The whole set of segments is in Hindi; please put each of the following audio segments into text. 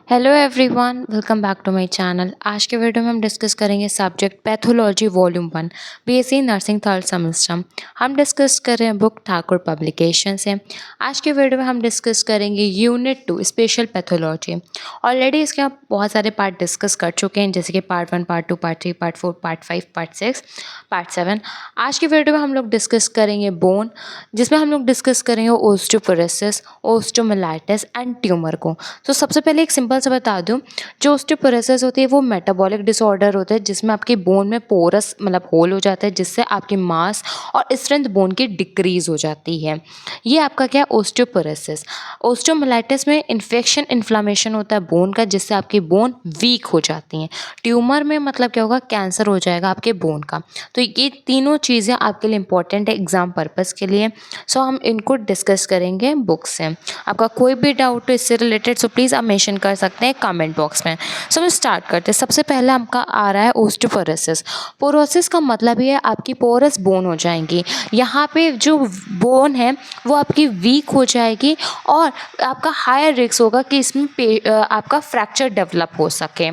Hello everyone, welcome back to my channel. आज के वीडियो में हम डिस्कस करेंगे subject pathology volume 1 BSc nursing third semester. हम डिस्कस कर रहे हैं बुक ठाकुर पब्लिकेशन से। आज के वीडियो में हम डिस्कस करेंगे यूनिट 2 स्पेशल पैथोलॉजी। ऑलरेडी इसके हम बहुत सारे पार्ट डिस्कस कर चुके हैं, जैसे कि part 1, part 2, part 3, part 4, part 5, part 6, part 7। आज के वीडियो में हम लोग डिस्कस करेंगे बोन, जिसमें हम लोग डिस्कस करेंगे ओस्टियोपोरोसिस, ओस्टोमाइलाइटिस एंड ट्यूमर को। तो सबसे पहले एक सिंपल सा बता दूं, जो ओस्टियोपोरोसिस होती है वो मेटाबॉलिक डिसऑर्डर होता है, जिसमें आपकी बोन में पोरस मतलब होल हो जाता है, जिससे आपकी मास और स्ट्रेंथ बोन की डिक्रीज हो जाती है। ये आपका क्या है, ओस्टियोपोरोसिस। ओस्टोमाइलाइटिस में इन्फेक्शन इन्फ्लामेशन होता है बोन का, जिससे आपकी बोन वीक हो जाती हैं। ट्यूमर में मतलब क्या होगा, कैंसर हो जाएगा आपके बोन का। तो ये तीनों चीज़ें आपके लिए इंपॉर्टेंट है एग्जाम पर्पस के लिए। सो हम इनको डिस्कस करेंगे बुक से। आपका कोई भी डाउट हो इससे रिलेटेड सो प्लीज़ आप मेंशन कर सकते हैं कमेंट बॉक्स में। सो हम स्टार्ट करते हैं। सबसे पहले आपका आ रहा है ओस्टियोपोरोसिस। पोरोसिस का मतलब ये है आपकी पोरस बोन हो जाएंगी। यहाँ पे जो बोन है वो आपकी वीक हो जाएगी और आपका हायर रिस्क होगा कि इसमें आपका फ्रैक्चर डेवलप हो सके।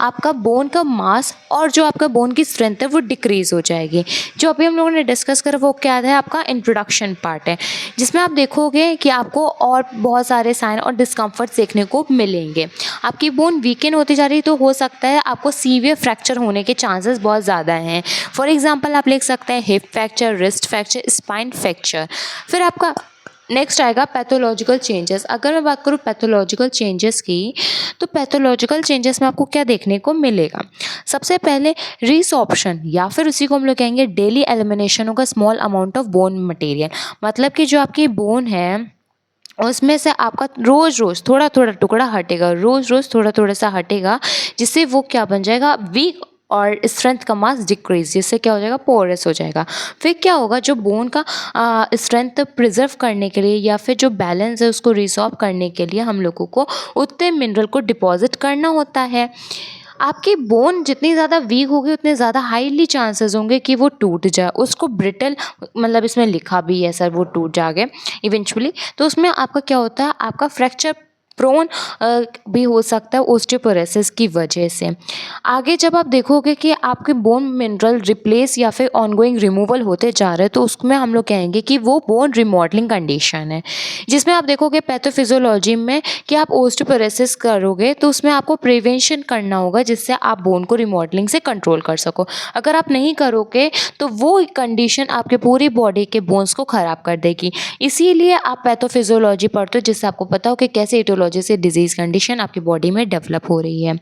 आपका बोन का मास और जो आपका बोन की स्ट्रेंथ है वो डिक्रीज हो जाएगी। जो अभी हम लोगों ने डिस्कस करा वो क्या है, आपका इंट्रोडक्शन पार्ट है, जिसमें आप देखोगे कि आपको और बहुत सारे साइन और डिस्कम्फर्ट देखने को मिलेंगे। आपकी बोन वीकेंड होती जा रही है तो हो सकता है आपको सीवियर फ्रैक्चर होने के चांसेस बहुत ज़्यादा हैं। फॉर एग्जाम्पल आप लिख सकते हैं hip fracture, wrist fracture, spine fracture. फिर आपका नेक्स्ट आएगा पैथोलॉजिकल चेंजेस। अगर मैं बात करूँ पैथोलॉजिकल चेंजेस की, तो पैथोलॉजिकल चेंजेस में आपको क्या देखने को मिलेगा। सबसे पहले रिसॉर्प्शन या फिर उसी को हम लोग कहेंगे डेली एलिमिनेशन होगा small amount of bone material. मतलब कि जो आपकी बोन है उसमें से आपका रोज रोज थोड़ा थोड़ा टुकड़ा हटेगा, रोज रोज थोड़ा थोड़ा सा हटेगा, जिससे वो क्या बन जाएगा, वीक और स्ट्रेंथ का मास डिक्रीज, जिससे क्या हो जाएगा, पोरस हो जाएगा। फिर क्या होगा, जो बोन का स्ट्रेंथ प्रिजर्व करने के लिए या फिर जो बैलेंस है उसको रिसॉर्ब करने के लिए हम लोगों को उतने मिनरल को डिपॉजिट करना होता है। आपकी बोन जितनी ज़्यादा वीक होगी उतने ज़्यादा हाईली चांसेस होंगे कि वो टूट जाए। उसको ब्रिटल मतलब इसमें लिखा भी है सर, वो टूट जाएगा इवेंचुअली। तो उसमें आपका क्या होता है, आपका फ्रैक्चर प्रोन भी हो सकता है ओस्टियोपोरोसिस की वजह से। आगे जब आप देखोगे कि आपके बोन मिनरल रिप्लेस या फिर ऑनगोइंग रिमूवल होते जा रहे हैं, तो उसमें हम लोग कहेंगे कि वो बोन रिमॉडलिंग कंडीशन है। जिसमें आप देखोगे पैथोफिजियोलॉजी में कि आप ओस्टियोपोरोसिस करोगे तो उसमें आपको प्रिवेंशन करना होगा, जिससे आप बोन को रिमॉडलिंग से कंट्रोल कर सको। अगर आप नहीं करोगे तो वो कंडीशन आपके पूरी बॉडी के बोन्स को ख़राब कर देगी। इसीलिए आप पैथोफिजियोलॉजी पढ़ते हो, जिससे आपको पता हो कि कैसे इटियोलॉजी से डिजीज़ कंडीशन आपकी बॉडी में डेवलप हो रही है।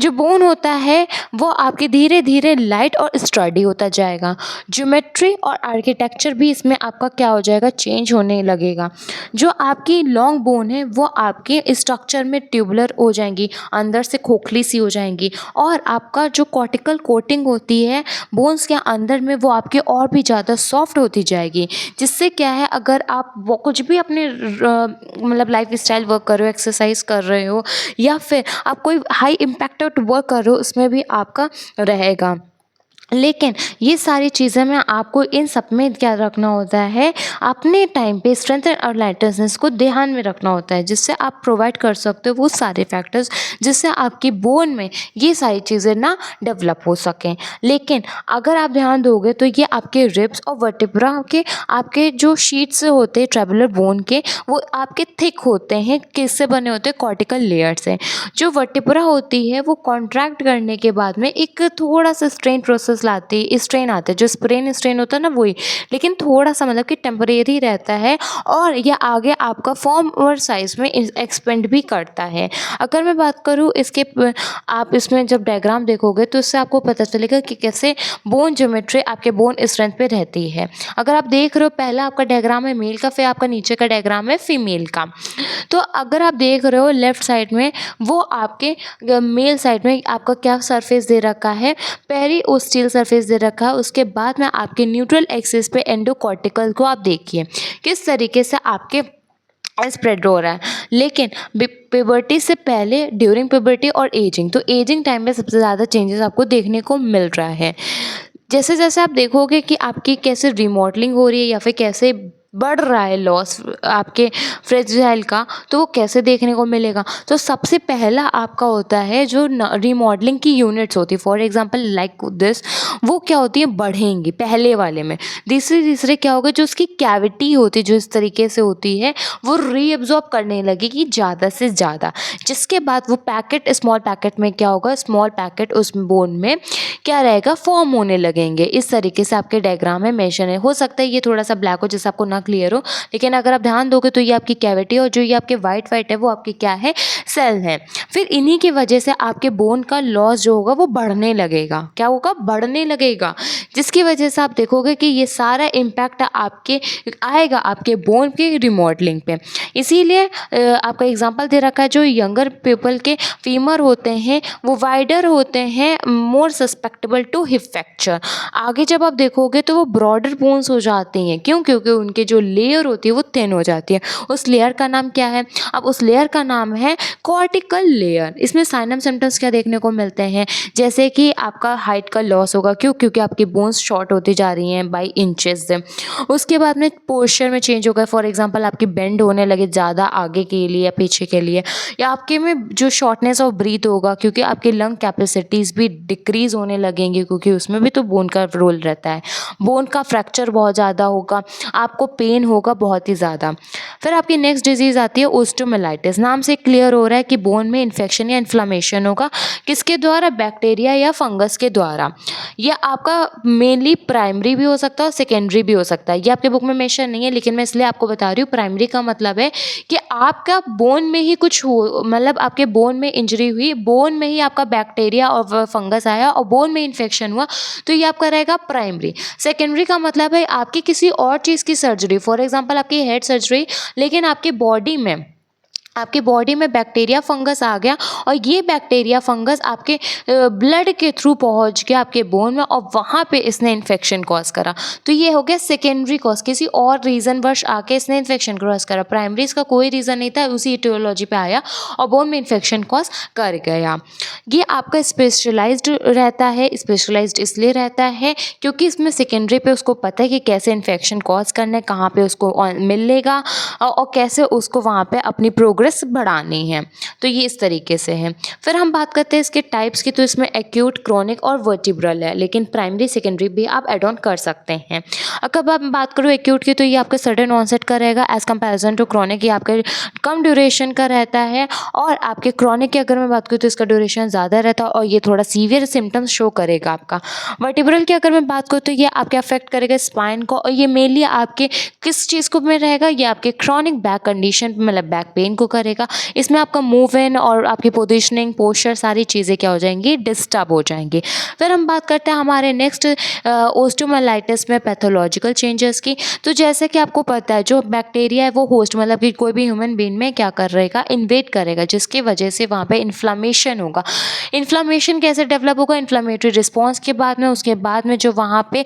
जो बोन होता है वो आपके धीरे धीरे लाइट और स्टडी होता जाएगा। ज्योमेट्री और आर्किटेक्चर भी इसमें आपका क्या हो जाएगा, चेंज होने लगेगा। जो आपकी लॉन्ग बोन है वो आपके स्ट्रक्चर में ट्यूबुलर हो जाएंगी, अंदर से खोखली सी हो जाएंगी, और आपका जो कॉर्टिकल कोटिंग होती है बोन्स के अंदर में वो आपकी और भी ज़्यादा सॉफ्ट होती जाएगी। जिससे क्या है, अगर आप वो कुछ भी अपने मतलब लाइफ स्टाइल वर्क कर रहे हो, एक्सरसाइज कर रहे हो, या फिर आप कोई हाई इम्पैक्ट वर्क कर रहे हो, उसमें भी आपका रहेगा। लेकिन ये सारी चीज़ें में आपको इन सब में क्या रखना होता है, अपने टाइम पे स्ट्रेंथ और लाइटनेस को ध्यान में रखना होता है, जिससे आप प्रोवाइड कर सकते हो वो सारे फैक्टर्स, जिससे आपकी बोन में ये सारी चीज़ें ना डेवलप हो सकें। लेकिन अगर आप ध्यान दोगे तो ये आपके रिब्स और वर्टिब्रा के आपके जो शीट्स होते हैं ट्रेबुलर बोन के, वो आपके थिक होते हैं। किससे बने होते हैं, कॉर्टिकल लेयर से। जो वर्टिब्रा होती है वो कॉन्ट्रैक्ट करने के बाद में एक थोड़ा सा स्ट्रेन प्रोसेस लाती है, स्ट्रेन आता है, जो स्ट्रेन होता है ना वही, लेकिन थोड़ा सा मतलब कि टेम्परेरी रहता है, और यह आगे आपका फॉर्म और साइज में एक्सपेंड भी करता है। अगर मैं बात करूँ इसके, आप इसमें जब डायग्राम देखोगे तो इससे आपको पता चलेगा कि कैसे बोन ज्योमेट्री आपके बोन स्ट्रेंथ पे रहती है। अगर आप देख रहे हो, पहला आपका डायग्राम है मेल का, फिर आपका नीचे का डायग्राम है फीमेल का। तो अगर आप देख रहे हो लेफ्ट साइड में, वो आपके मेल साइड में आपका क्या सरफेस दे रखा है, पेरिओस्टियल सरफेस दे रखा है। उसके बाद में आपके न्यूट्रल एक्सिस पे एंडोकॉर्टिकल को आप देखिए किस तरीके से आपके स्प्रेड हो रहा है। लेकिन प्यूबर्टी से पहले, ड्यूरिंग प्यूबर्टी और एजिंग, तो एजिंग टाइम में सबसे ज़्यादा चेंजेस आपको देखने को मिल रहा है। जैसे जैसे आप देखोगे कि आपकी कैसे रिमॉडलिंग हो रही है या फिर कैसे बढ़ रहा है लॉस आपके फ्रेजाइल का, तो वो कैसे देखने को मिलेगा? तो सबसे पहला आपका होता है जो रिमॉडलिंग की यूनिट्स होती है, फॉर एग्जांपल लाइक दिस, वो क्या होती है, बढ़ेंगी पहले वाले में। तीसरे क्या होगा, जो उसकी कैविटी होती है जो इस तरीके से होती है, वो रीअब्जॉर्ब करने लगेगी ज़्यादा से ज़्यादा। जिसके बाद वो पैकेट, स्मॉल पैकेट में क्या होगा, स्मॉल पैकेट उस बोन में क्या रहेगा, फॉर्म होने लगेंगे। इस तरीके से आपके डायग्राम में मेंशन है। हो सकता है ये थोड़ा सा ब्लैक हो जैसे आपको ना क्लियर हो, लेकिन अगर आप ध्यान दोगे तो ये आपकी कैविटी और जो ये आपके वाइट वाइट है वो आपकी क्या है, सेल है। फिर इन्हीं की वजह से आपके बोन का लॉस जो होगा वो बढ़ने लगेगा। क्या होगा, बढ़ने लगेगा। जिसकी वजह से आप देखोगे कि ये सारा इम्पैक्ट आपके आएगा आपके बोन के रिमॉडलिंग पे। इसीलिए आपका एग्जांपल दे रखा है, जो यंगर पीपल के फीमर होते हैं वो वाइडर होते हैं, मोर सस्पेक्टेबल टू हिप फ्रैक्चर। आगे जब आप देखोगे तो वो ब्रॉडर बोन्स हो जाती हैं। क्यों? क्योंकि उनके जो लेयर होती है वो थिन हो जाती है। उस लेयर का नाम क्या है? अब उस लेयर का नाम है कॉर्टिकल लेयर। इसमें साइनम सिम्टम्स क्या देखने को मिलते हैं, जैसे कि आपका हाइट का लॉस होगा। क्यों? क्योंकि आपकी बोन्स शॉर्ट होती जा रही हैं बाई इंचेस से। उसके बाद में पोस्चर में चेंज होगा, फॉर एग्जांपल आपकी बेंड होने लगे ज़्यादा आगे के लिए या पीछे के लिए, या आपके में जो शॉर्टनेस ऑफ ब्रीथ होगा, क्योंकि आपकी लंग कैपेसिटीज़ भी डिक्रीज होने लगेंगी, क्योंकि उसमें भी तो बोन का रोल रहता है। बोन का फ्रैक्चर बहुत ज़्यादा होगा, आपको पेन होगा बहुत ही ज़्यादा। फिर आपकी नेक्स्ट डिजीज़ आती है ओस्टोमेलाइटिस। नाम से क्लियर हो रहा है कि बोन में इन्फेक्शन या इन्फ्लामेशन होगा। किसके द्वारा? बैक्टीरिया या फंगस के द्वारा। यह आपका मेनली प्राइमरी भी हो सकता है और सेकेंडरी भी हो सकता है। ये आपके बुक में मेंशन नहीं है, लेकिन मैं इसलिए आपको बता रही हूँ। प्राइमरी का मतलब है कि आपका बोन में ही कुछ हो, मतलब आपके बोन में इंजरी हुई, बोन में ही आपका बैक्टीरिया और फंगस आया और बोन में इन्फेक्शन हुआ, तो ये आपका रहेगा प्राइमरी। सेकेंडरी का मतलब है आपकी किसी और चीज़ की सर्जरी, फॉर एग्जांपल आपकी हेड सर्जरी, लेकिन आपकी बॉडी में बैक्टीरिया फंगस आ गया और ये बैक्टीरिया फंगस आपके ब्लड के थ्रू पहुंच गया आपके बोन में और वहाँ पे इसने इन्फेक्शन कॉज करा। तो ये हो गया सेकेंडरी कॉज, किसी और रीज़न वर्ष आके इसने इन्फेक्शन कॉज करा। प्राइमरी इसका कोई रीज़न नहीं था, उसी इटियोलॉजी पे आया और बोन में इन्फेक्शन कॉज कर गया। ये आपका स्पेशलाइज्ड रहता है। स्पेशलाइज्ड इसलिए रहता है क्योंकि इसमें सेकेंडरी पे उसको पता है कि कैसे इन्फेक्शन कॉज करना है, कहाँ पे उसको मिलेगा और कैसे उसको वहाँ पे अपनी प्रोग्रेस बढ़ानी है। तो ये इस तरीके से है। फिर हम बात करते हैं इसके टाइप्स की, तो इसमें एक्यूट, क्रॉनिक और वर्टिब्रल है, लेकिन प्राइमरी सेकेंडरी भी आप एड ऑन कर सकते हैं। अगर आप बात करो एक्यूट की, तो ये आपका सडन ऑनसेट का रहेगा एज कंपैरिजन टू क्रॉनिक। ये आपके कम ड्यूरेशन का रहता है, और आपके क्रॉनिक की अगर मैं बात करूँ तो इसका ड्यूरेशन ज़्यादा रहता है और ये थोड़ा सीवियर सिम्टम्स शो करेगा आपका। वर्टिब्रल की अगर मैं बात करूँ तो ये आपके अफेक्ट करेगा स्पाइन को, और ये मेनली आपके किस चीज़ को में रहेगा, ये आपके क्रॉनिक बैक कंडीशन, मतलब बैक पेन को करेगा। इसमें आपका मूव इन और आपकी पोजीशनिंग, पोस्चर, सारी चीज़ें क्या हो जाएंगी, डिस्टर्ब हो जाएंगी। फिर हम बात करते हैं हमारे नेक्स्ट ओस्टोमेलाइटिस में पैथोलॉजिकल चेंजेस की। तो जैसे कि आपको पता है जो बैक्टीरिया है वो होस्ट, मतलब कि कोई भी ह्यूमन बीइंग में क्या कर रहेगा, इन्वेड करेगा, जिसकी वजह से वहाँ पे इन्फ्लामेशन होगा। इन्फ्लामेशन कैसे डेवलप होगा? इन्फ्लामेटरी रिस्पॉन्स के बाद में, उसके बाद में जो वहाँ पे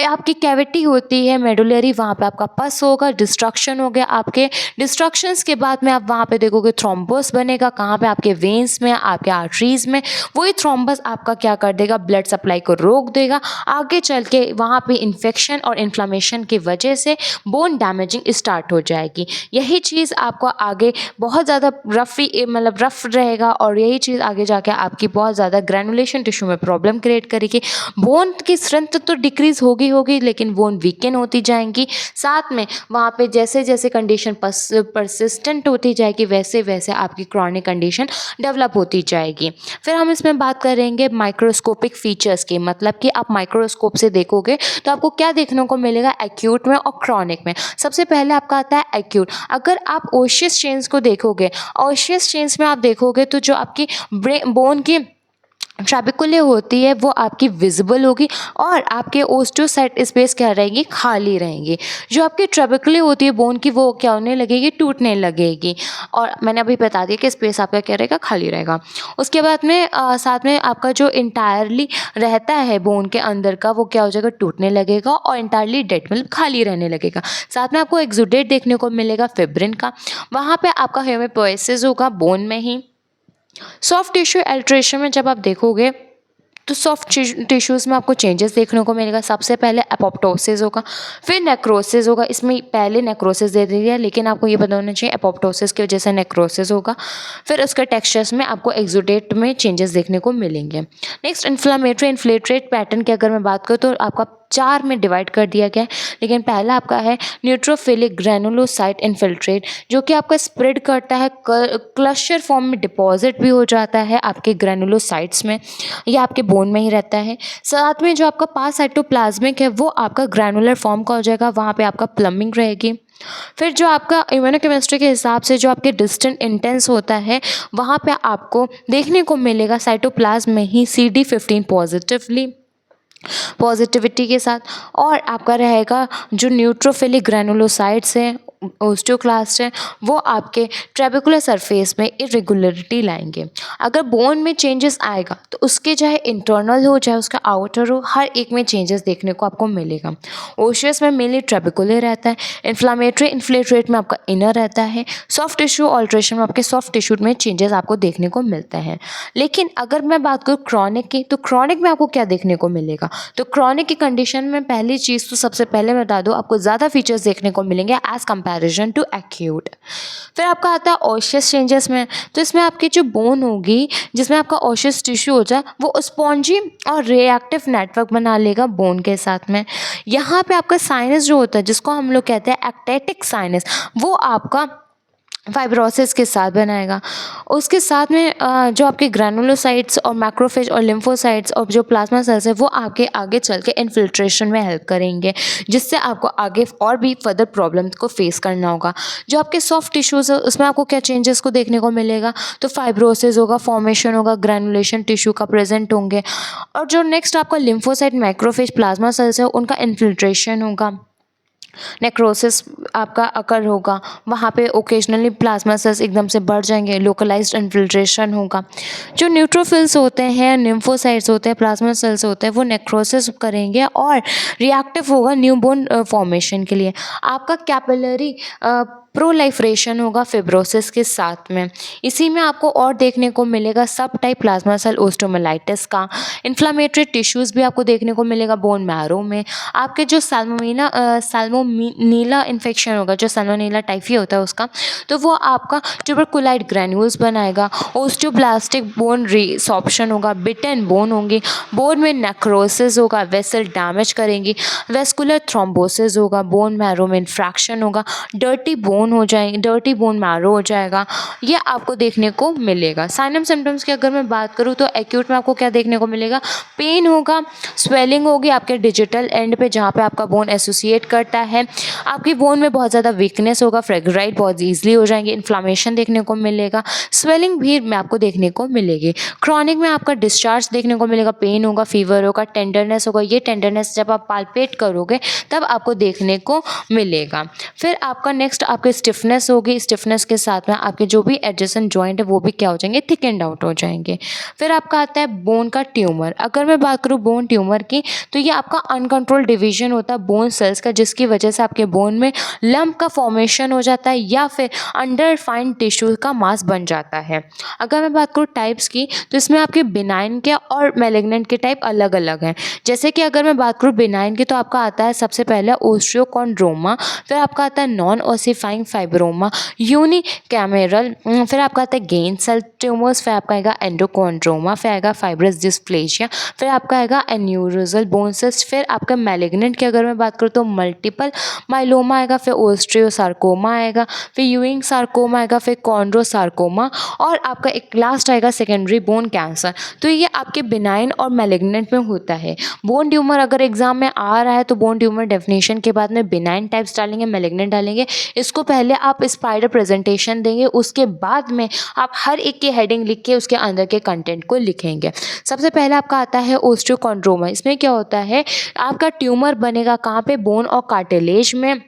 आपकी कैविटी होती है मेडुलरी, वहाँ पे आपका पस होगा, डिस्ट्रक्शन हो गया। आपके डिस्ट्रक्शंस के बाद में आप वहाँ पे देखोगे थ्रोम्बोस बनेगा। कहाँ पे? आपके वेन्स में, आपके आर्टरीज में। वही थ्रोम्बस आपका क्या कर देगा, ब्लड सप्लाई को रोक देगा। आगे चल के वहाँ पे इन्फेक्शन और इन्फ्लामेशन की वजह से बोन डैमेजिंग स्टार्ट हो जाएगी। यही चीज़ आपको आगे बहुत ज़्यादा रफ रहेगा, और यही चीज़ आगे जाके आपकी बहुत ज़्यादा ग्रैनुलेशन टिश्यू में प्रॉब्लम क्रिएट करेगी। बोन की स्ट्रेंथ तो डिक्रीज होगी, लेकिन बोन वीकन होती जाएंगी। साथ में वहाँ पे जैसे जैसे कंडीशन परसिस्टेंट होती जाएगी, वैसे वैसे आपकी क्रॉनिक कंडीशन डेवलप होती जाएगी। फिर हम इसमें बात करेंगे माइक्रोस्कोपिक फीचर्स की, मतलब कि आप माइक्रोस्कोप से देखोगे तो आपको क्या देखने को मिलेगा एक्यूट में और क्रॉनिक में। सबसे पहले आपका आता है एक्यूट। अगर आप ओशियस चेन्स को देखोगे, ओशियस चेन्स में आप देखोगे तो जो आपकी बोन की ट्रैबिकुले होती है वो आपकी विजिबल होगी, और आपके ओस्टोसाइट स्पेस क्या रहेंगी, खाली रहेंगी। जो आपकी ट्रैबिकुले होती है बोन की, वो क्या होने लगेगी, टूटने लगेगी। और मैंने अभी बता दिया कि स्पेस आपका क्या रहेगा, खाली रहेगा। उसके बाद में साथ में आपका जो इंटायरली रहता है बोन के अंदर का, वो क्या हो जाएगा, टूटने लगेगा और इंटायरली डेड, मतलब खाली रहने लगेगा। साथ में आपको एक्सुडेट देखने को मिलेगा फिब्रिन का। वहाँ पे आपका हेमिपोएसिस होगा बोन में ही। सॉफ्ट टिश्यू अल्ट्रेशन में जब आप देखोगे तो सॉफ्ट टिश्यूज़ में आपको चेंजेस देखने को मिलेगा। सबसे पहले एपोप्टोसिस होगा, फिर नेक्रोसिस होगा। इसमें पहले नेक्रोसिस दे दी है, लेकिन आपको ये पता होना चाहिए एपोप्टोसिस की वजह से नेक्रोसिस होगा। फिर उसके टेक्सचर्स में आपको एक्सुडेट में चेंजेस देखने को मिलेंगे। नेक्स्ट इन्फ्लेमेटरी इन्फ्लेट्रेट पैटर्न की अगर मैं बात करूँ तो आपका 4 में डिवाइड कर दिया गया है। लेकिन पहला आपका है न्यूट्रोफिलिक ग्रैनुलोसाइट इन्फिल्ट्रेट, जो कि आपका स्प्रेड करता है, क्लस्टर फॉर्म में डिपॉजिट भी हो जाता है आपके ग्रैनुलोसाइट्स में, या आपके बोन में ही रहता है। साथ में जो आपका पास साइटोप्लाज्मिक है वो आपका ग्रैनुलर फॉर्म का हो जाएगा, वहाँ पे आपका प्लमिंग रहेगी। फिर जो आपका इम्यूनोकेमिस्ट्री के हिसाब से जो आपके डिस्टेंट इंटेंस होता है, वहाँ पे आपको देखने को मिलेगा साइटोप्लाज्म में ही CD15 पॉजिटिविटी के साथ। और आपका रहेगा जो न्यूट्रोफिलिक ग्रैनुलोसाइट्स हैं, ओस्टियोक्लास्ट है, वो आपके ट्रेबेकुलर सरफेस में इरेगुलरिटी लाएंगे। अगर बोन में चेंजेस आएगा तो उसके चाहे इंटरनल हो चाहे उसका आउटर हो, हर एक में चेंजेस देखने को आपको मिलेगा। ओशियस में मेनली ट्रेबेकुलर रहता है, इन्फ्लामेटरी इन्फ्लेट्रेट में आपका इनर रहता है, सॉफ्ट टिश्यू ऑल्ट्रेशन में आपके सॉफ्ट टिश्यू में चेंजेस आपको देखने को मिलते हैं। लेकिन अगर मैं बात करूँ क्रॉनिक की, तो क्रॉनिक में आपको क्या देखने को मिलेगा? तो क्रॉनिक की कंडीशन में पहली चीज़ तो सबसे पहले मैं बता दूँ, आपको ज़्यादा फीचर्स देखने को मिलेंगे एज कंपैरिजन टू एक्यूट। फिर आपका आता है ऑशियस चेंजेस में, तो इसमें आपकी जो बोन होगी जिसमें आपका ऑशियस टिश्यू हो जाए वो स्पॉन्जी और रिएक्टिव नेटवर्क बना लेगा बोन के साथ में। यहाँ पे आपका साइनस जो होता है जिसको हम लोग कहते हैं एक्टेटिक साइनस, वो आपका फाइब्रोसिस के साथ बनाएगा। उसके साथ में जो आपके ग्रैनुलोसाइट्स और मैक्रोफेज और लिम्फोसाइट्स और जो प्लाज्मा सेल्स है वो आपके आगे चल के इन्फिल्ट्रेशन में हेल्प करेंगे, जिससे आपको आगे और भी फर्दर प्रॉब्लम को फेस करना होगा। जो आपके सॉफ्ट टिश्यूज़ है उसमें आपको क्या चेंजेस को देखने को मिलेगा? तो फाइब्रोसिस होगा, फॉर्मेशन होगा, ग्रैनुलेशन टिश्यू का प्रेजेंट होंगे। और जो नेक्स्ट आपका लिम्फोसाइट, मैक्रोफेज, प्लाज्मा सेल्स है उनका इन्फिल्ट्रेशन होगा। नेक्रोसिस आपका अकर होगा, वहाँ पे ओकेजनली प्लाज्मा सेल्स एकदम से बढ़ जाएंगे, लोकलाइज्ड इन्फिल्ट्रेशन होगा। जो न्यूट्रोफिल्स होते हैं, लिम्फोसाइट्स होते हैं, प्लाज्मा सेल्स होते हैं, वो नेक्रोसिस करेंगे और रिएक्टिव होगा न्यूबॉर्न फॉर्मेशन के लिए। आपका कैपिलरी प्रोलाइफरेशन होगा फिब्रोसिस के साथ में। इसी में आपको और देखने को मिलेगा सब टाइप प्लाज्मा सेल ओस्टोमोलाइटिस का। इन्फ्लामेटरी टिश्यूज़ भी आपको देखने को मिलेगा बोन मैरो में। आपके जो सैल्मोनीला इन्फेक्शन होगा, जो सैल्मोनीला टाइफी होता है उसका, तो वो आपका ट्यूबरकुलाइड ग्रैन्यूल्स बनाएगा। ओस्टियोब्लास्टिक बोन रिसॉर्प्शन होगा, बिटन बोन होंगी, बोन में नेक्रोसिस होगा, वेसल डैमेज करेंगी, वेस्कुलर थ्रोम्बोसिस होगा, बोन मैरो में इन्फ्रैक्शन होगा, डर्टी बोन हो जाएंगे, डर्टी बोन मैरो हो जाएगा। ये आपको देखने को मिलेगा। साइन एंड सिम्टम्स की अगर मैं बात करूँ तो एक्यूट में आपको क्या देखने को मिलेगा? पेन होगा, स्वेलिंग होगी आपके डिजिटल एंड पे जहाँ पे आपका बोन एसोसिएट करता है। आपकी बोन में बहुत ज़्यादा वीकनेस होगा, फ्रेगराइट बहुत ईजिली हो जाएंगे, इन्फ्लामेशन देखने को मिलेगा, स्वेलिंग भी में आपको देखने को मिलेगी। क्रॉनिक में आपका डिस्चार्ज देखने को मिलेगा, पेन होगा, फीवर होगा, टेंडरनेस होगा। ये टेंडरनेस जब आप पाल्पेट करोगे तब आपको देखने को मिलेगा। फिर आपका नेक्स्ट आपके स्टिफनेस होगी, स्टिफनेस के साथ में आपके जो भी एडजेसेंट जॉइंट है वो भी क्या हो जाएंगे? थिक एंड आउट हो जाएंगे। फिर आपका आता है बोन का ट्यूमर। अगर मैं बात करूँ बोन ट्यूमर की, तो ये आपका अनकंट्रोल डिवीजन होता है बोन सेल्स का, जिसकी वजह से आपके बोन में लंप का फॉर्मेशन हो जाता है या फिर अंडर फाइन टिश्यू का मास बन जाता है। अगर मैं बात करूँ टाइप्स की, तो इसमें आपके बिनाइन के और मैलिग्नेंट के टाइप अलग अलग हैं। जैसे कि अगर मैं बात करूँ बिनाइन की, तो आपका आता है सबसे पहले ओस्टियोकॉन्ड्रोमा, फिर आपका आता है नॉन ओसिफाइंग फाइब्रोमा, यूनिकैमेरल, फिर आपका आता है गेन सेल ट्यूमर्स, फिर आपका आएगा एंडोकॉन्ड्रोमा, फिर आएगा फाइब्रस डिस्प्लेशिया, फिर आपका आएगा एन्यूरोजल बोन सिस्ट, फिर आपका मैलिग्नेंट की अगर मैं बात करूँ तो मल्टीपल माइलोमा आएगा, फिर ओस्ट्रियोसार्कोमा आएगा, फिर यूइंग सार्कोमा आएगा, फिर कॉन्ड्रोसार्कोमा, और आपका एक लास्ट आएगा सेकेंडरी बोन कैंसर। तो ये आपके बिनाइन और मैलिग्नेंट में होता है। बोन ट्यूमर अगर एग्जाम में आ रहा है तो बोन ट्यूमर डेफिनेशन के बाद में बिनाइन टाइप्स डालेंगे, मैलिग्नेंट डालेंगे। इसको पहले आप स्पाइडर प्रेजेंटेशन देंगे, उसके बाद में आप हर एक की हेडिंग लिख के उसके अंदर के कंटेंट को लिखेंगे। सबसे पहले आपका आता है ओस्टियोकॉन्ड्रोमा। इसमें क्या होता है? आपका ट्यूमर बनेगा कहाँ पे? बोन और कार्टिलेज में।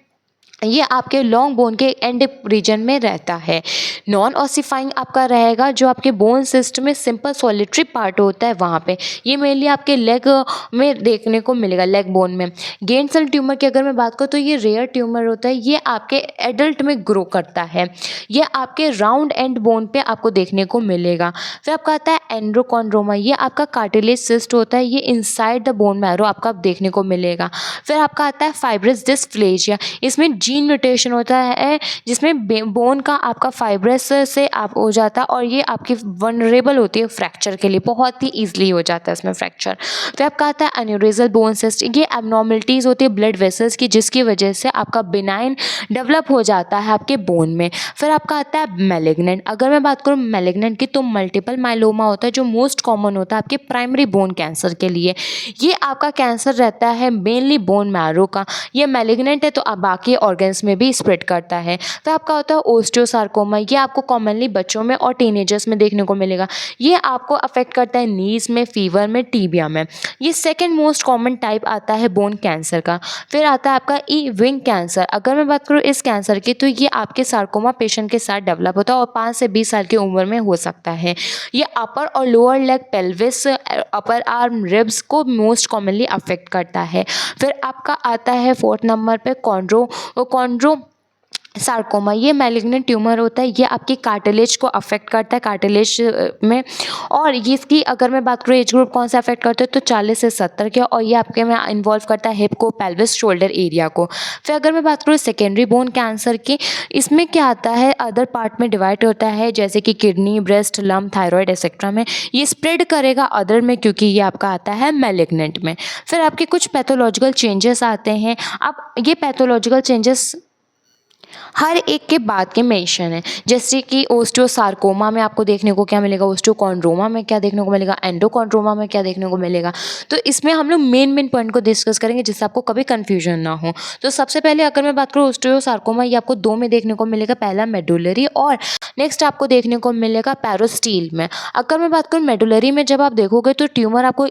ये आपके लॉन्ग बोन के एंड रीजन में रहता है। नॉन ऑसिफाइंग आपका रहेगा जो आपके बोन सिस्टम में सिंपल सॉलिटरी पार्ट होता है वहाँ पे। ये मेनली आपके लेग में देखने को मिलेगा, लेग बोन में। गेन सेल ट्यूमर की अगर मैं बात करूँ तो ये रेयर ट्यूमर होता है, ये आपके एडल्ट में ग्रो करता है। ये आपके राउंड एंड बोन पे आपको देखने को मिलेगा। फिर आपका आता है एंड्रोकॉन्ड्रोमा, ये आपका कार्टिलेज सिस्ट होता है, ये इनसाइड द बोन मैरो आपका देखने को मिलेगा। फिर आपका आता है फाइब्रस डिस्प्लेजिया, इसमें जीन म्यूटेशन होता है जिसमें बोन का आपका फाइब्रस से आप हो जाता है और ये आपकी वनरेबल होती है फ्रैक्चर के लिए, बहुत ही ईजिली हो जाता है इसमें फ्रैक्चर। फिर आपका आता है एन्यूरिजल बोन सिस्ट, ये एबनॉर्मलिटीज़ होती है ब्लड वेसल्स की जिसकी वजह से आपका बिनाइन डेवलप हो जाता है आपके बोन में। फिर आपका आता है मैलिग्नेंट, अगर मैं बात करूँ मैलिग्नेंट की तो मल्टीपल माइलोमा होता है जो मोस्ट कॉमन होता है आपके प्राइमरी बोन कैंसर के लिए। ये आपका कैंसर रहता है मेनली बोन मैरो का, ये मैलिग्नेंट है तो आप बाकी ऑर्गन्स में भी स्प्रेड करता है। फिर आपका होता है ओस्टियोसार्कोमा, ये आपको कॉमनली बच्चों में और टीनेजर्स में देखने को मिलेगा। ये आपको अफेक्ट करता है नीज में, फीवर में, टीबिया में। ये सेकेंड मोस्ट कॉमन टाइप आता है बोन कैंसर का। फिर आता है आपका ई विंग कैंसर, अगर मैं बात करूँ इस कैंसर की तो ये आपके सार्कोमा पेशेंट के साथ डेवलप होता है और 5 से 20 साल की उम्र में हो सकता है। ये अपर और lower leg, pelvis, upper arm, ribs को मोस्ट कॉमनली अफेक्ट करता है। फिर आपका आता है 4th नंबर पे कॉन्ड्रो सार्कोमा, ये मैलिग्नेंट ट्यूमर होता है, ये आपकी कार्टिलेज को अफेक्ट करता है, कार्टिलेज में। और ये इसकी अगर मैं बात करूँ एज ग्रुप कौन सा अफेक्ट करता है तो 40 से 70 के, और ये आपके में इन्वॉल्व करता है हिप को, पेल्विस, शोल्डर एरिया को। फिर अगर मैं बात करूँ सेकेंडरी बोन कैंसर की, इसमें क्या आता है अदर पार्ट में डिवाइड होता है जैसे कि kidney, breast, lung, thyroid etcetera में। ये स्प्रेड करेगा अदर में क्योंकि ये आपका आता है मैलिग्नेंट में। फिर आपके कुछ पैथोलॉजिकल चेंजेस आते हैं। अब ये पैथोलॉजिकल चेंजेस हर एक के बाद के मेंशन है, जैसे कि ओस्टियोसार्कोमा में आपको देखने को क्या मिलेगा, ओस्टियोकॉन्ड्रोमा में क्या देखने को मिलेगा, एंडोकॉन्ड्रोमा में क्या देखने को मिलेगा। तो इसमें हम लोग मेन पॉइंट को डिस्कस करेंगे जिससे आपको कभी कंफ्यूजन ना हो। तो सबसे पहले अगर मैं बात करूँ ओस्टियोसार्कोमा, ये आपको 2 में देखने को मिलेगा, पहला मेडुलरी और नेक्स्ट आपको देखने को मिलेगा पैरोस्टील में। अगर मैं बात करूँ मेडुलरी में जब आप देखोगे तो ट्यूमर आपको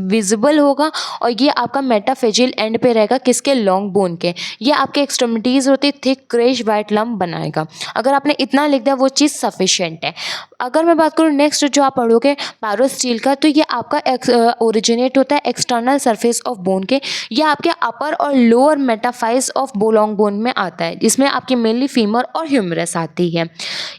विजिबल होगा और ये आपका मेटाफेजियल एंड पे रहेगा, किसके, लॉन्ग बोन के। ये आपके एक्सट्रीमिटीज़ होती है थिक ग्रेश वाइट लम्प बनाएगा। अगर आपने इतना लिख दिया वो चीज़ सफिशिएंट है। अगर मैं बात करूँ नेक्स्ट जो आप पढ़ोगे पैरोस्टील का, तो ये आपका ओरिजिनेट होता है एक्सटर्नल सरफेस ऑफ बोन के। ये आपके अपर और लोअर मेटाफाइज ऑफ लॉन्ग बोन में आता है, जिसमें आपकी मेनली फीमर और ह्यूमरस आती है।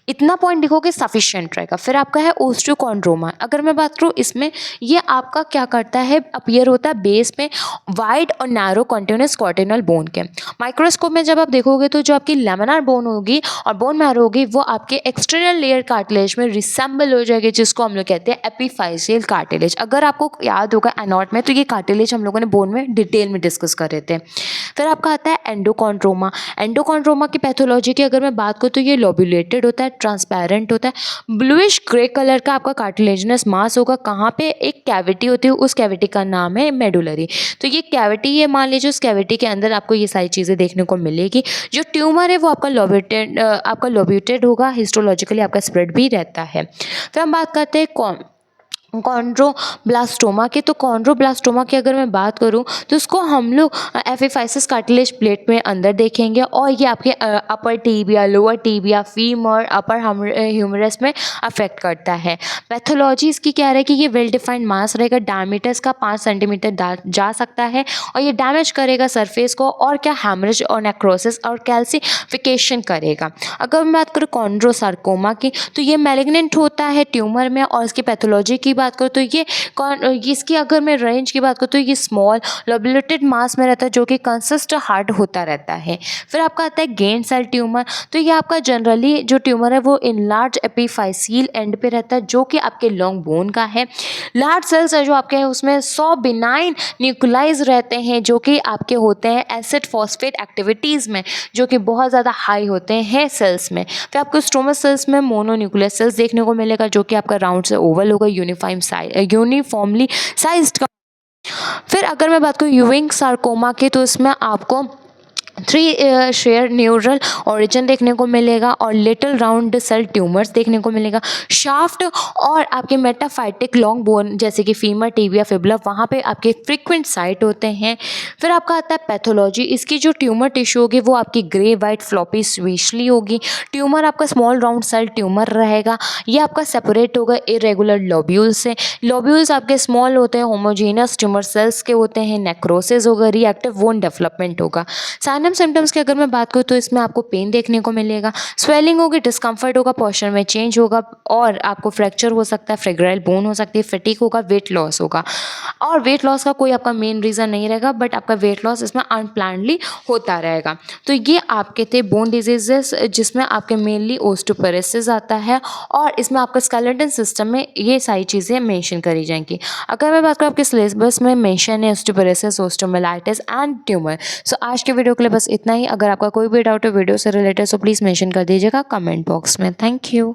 इतना पॉइंट लिखोगे सफिशिएंट रहेगा। फिर आपका है ओस्टियोकॉन्ड्रोमा, अगर मैं बात करूँ इसमें ये आपका क्या करता है, अपीयर होता है बेस में वाइड और नैरो कॉन्टिन्यूस कॉर्टिनल बोन के। माइक्रोस्कोप में जब आप देखोगे तो जो आपकी लेमिनार बोन होगी और बोन मैरो होगी वो आपके एक्सटर्नल लेयर कार्टिलेज में रिसेंबल हो जाएगी, जिसको हम लोग कहते हैं एपिफाइसियल कार्टिलेज। अगर आपको याद होगा एनॉट में तो ये कार्टिलेज हम लोगों ने बोन में डिटेल में डिस्कस करे थे। फिर आपका आता है एंडोकॉन्ड्रोमा। एंडोकॉन्ड्रोमा की पैथोलॉजी की अगर मैं बात करूँ तो ये लोब्यूलेटेड होता है, ट्रांसपेरेंट होता है, ब्लूइश ग्रे कलर का आपका कार्टिलेजिनस मास होगा। कहाँ पे, एक कैविटी होती है, उस कैविटी का नाम है मेडुलरी। तो ये कैविटी, ये मान लीजिए उस कैविटी के अंदर आपको ये सारी चीज़ें देखने को मिलेगी। जो ट्यूमर है वो आपका लोब्यूटेड होगा, हिस्टोलॉजिकली आपका स्प्रेड भी रहता है। फिर हम बात करते हैं कॉन्ड्रोब्लास्टोमा की। तो कॉन्ड्रोब्लास्टोमा की अगर मैं बात करूं तो उसको हम लोग एपिफाइसिस कार्टिलेज प्लेट में अंदर देखेंगे और ये आपके अपर टीबिया, लोअर टीबिया, फीमर, अपर ह्यूमरस में अफेक्ट करता है। पैथोलॉजी इसकी क्या रहेगी, ये वेल डिफाइंड मास रहेगा, डायमीटर इसका 5 सेंटीमीटर जा सकता है और ये डैमेज करेगा सरफेस को और क्या, हैमरेज और नेक्रोसिस और कैल्सिफिकेशन करेगा। अगर मैं बात करूँ कॉन्ड्रोसार्कोमा की तो ये मैलिग्नेंट होता है ट्यूमर में, और इसकी पैथोलॉजी की बात करूँ तो ये इसकी अगर मैं रेंज की बात करूँ तो ये स्मॉल लोब्यूलेटेड मास में रहता है जो कि कंसिस्ट हार्ड होता रहता है। फिर आपका आता है गेन सेल ट्यूमर। तो ये आपका जनरली जो ट्यूमर है वो इन लार्ज एपिफाइसियल एंड पे रहता है जो कि आपके लॉन्ग बोन का है। लार्ज सेल्स है जो आपके हैं उसमें 100 बिनाइन न्यूक्लाइज रहते हैं जो कि आपके होते हैं एसिड फॉस्फेट एक्टिविटीज़ में, जो कि बहुत ज़्यादा हाई होते हैं सेल्स में। फिर आपको स्ट्रोमस सेल्स में मोनोन्यूक्लियर सेल्स देखने को मिलेगा जो कि आपका राउंड से ओवल होगा, यूनिफॉर्मली साइज्ड का। फिर अगर मैं बात करूँ यूविंग सार्कोमा की तो इसमें आपको थ्री शेयर न्यूरल ओरिजिन देखने को मिलेगा और लिटिल राउंड सेल ट्यूमर्स देखने को मिलेगा। शाफ्ट और आपके मेटाफाइटिक लॉन्ग बोन जैसे कि फीमर, टिबिया, फिबुला, वहाँ पे आपके फ्रीक्वेंट साइट होते हैं। फिर आपका आता है पैथोलॉजी। इसकी जो ट्यूमर टिश्यू होगी वो आपकी ग्रे वाइट फ्लॉपी स्वीशली होगी। ट्यूमर आपका स्मॉल राउंड सेल ट्यूमर रहेगा। ये आपका सेपरेट होगा इरेगुलर लोब्यूल से। लोब्यूल्स आपके स्मॉल होते हैं, होमोजेनस ट्यूमर सेल्स के होते हैं। नेक्रोसिस होगा, रिएक्टिव वोन डेवलपमेंट होगा। साइनम सिम्टम्स की अगर मैं बात करूँ तो इसमें आपको पेन देखने को मिलेगा, स्वेलिंग होगी, डिस्कम्फर्ट होगा, पोस्चर में चेंज होगा और आपको फ्रैक्चर हो सकता है, फ्रेग्राइल बोन हो सकती है, फटीग होगा, वेट लॉस होगा। और वेट लॉस का कोई आपका मेन रीज़न नहीं रहेगा, बट आपका वेट लॉस इसमें अनप्लानली होता रहेगा। तो ये आपके थे बोन डिजीजेस, जिसमें आपके मेनली ओस्टोपेरेसिस आता है और इसमें आपका स्केलेटन सिस्टम में ये सारी चीज़ें मेंशन करी जाएंगी। अगर मैं बात करूँ आपके सिलेबस में मेंशन है ओस्टोपेरेसिस, ओस्टोमेलाइटिस एंड ट्यूमर। सो आज के वीडियो के लिए बस इतना ही। अगर आपका कोई भी डाउट है वीडियो से रिलेटेड सो प्लीज़ मेंशन कर दीजिएगा कमेंट बॉक्स में। Thank you.